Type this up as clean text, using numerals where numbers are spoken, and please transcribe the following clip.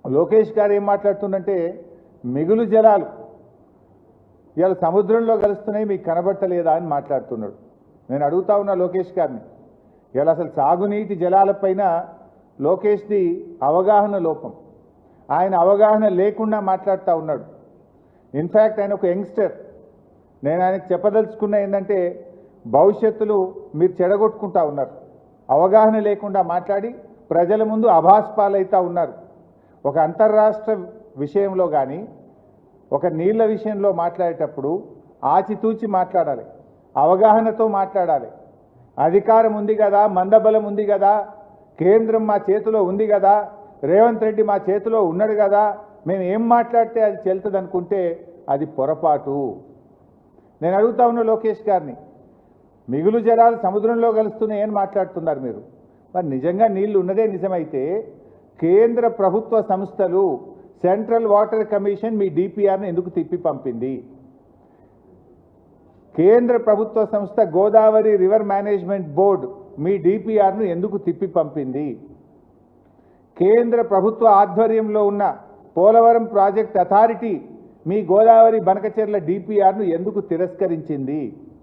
లోకేష్ గారు ఏం మాట్లాడుతుందంటే మిగులు జలాలు ఇవాళ సముద్రంలో కలుస్తున్నాయి మీకు కనబడతలేదా అని మాట్లాడుతున్నాడు. నేను అడుగుతా ఉన్నా లోకేష్ గారిని, ఇవాళ అసలు సాగునీటి జలాలపైన లోకేష్ది అవగాహన లోపం, ఆయన అవగాహన లేకుండా మాట్లాడుతూ ఉన్నాడు. ఇన్ఫ్యాక్ట్ ఆయన ఒక యంగ్స్టర్. నేను ఆయనకు చెప్పదలుచుకున్న ఏంటంటే భవిష్యత్తులో మీరు చెడగొట్టుకుంటా ఉన్నారు, అవగాహన లేకుండా మాట్లాడి ప్రజల ముందు అభాస్పాలైతా ఉన్నారు. ఒక అంతర్రాష్ట్ర విషయంలో కానీ ఒక నీళ్ల విషయంలో మాట్లాడేటప్పుడు ఆచితూచి మాట్లాడాలి, అవగాహనతో మాట్లాడాలి. అధికారం ఉంది కదా, మందబలం ఉంది కదా, కేంద్రం మా చేతిలో ఉంది కదా, రేవంత్ రెడ్డి మా చేతిలో ఉన్నాడు కదా, మేము ఏం మాట్లాడితే అది చెల్తుంది అనుకుంటే అది పొరపాటు. నేను అడుగుతా ఉన్న లోకేష్ గారిని, మిగులు జలాలు సముద్రంలో కలుస్తున్నాయని మాట్లాడుతున్నారు మీరు. మరి నిజంగా నీళ్లు ఉన్నదే నిజమైతే కేంద్ర ప్రభుత్వ సంస్థలు సెంట్రల్ వాటర్ కమిషన్ మీ డిపిఆర్ను ఎందుకు తిప్పి పంపింది? కేంద్ర ప్రభుత్వ సంస్థ గోదావరి రివర్ మేనేజ్మెంట్ బోర్డు మీ డిపిఆర్ను ఎందుకు తిప్పి పంపింది? కేంద్ర ప్రభుత్వ ఆధ్వర్యంలో ఉన్న పోలవరం ప్రాజెక్ట్ అథారిటీ మీ గోదావరి బనకచెర్ల డిపిఆర్ను ఎందుకు తిరస్కరించింది?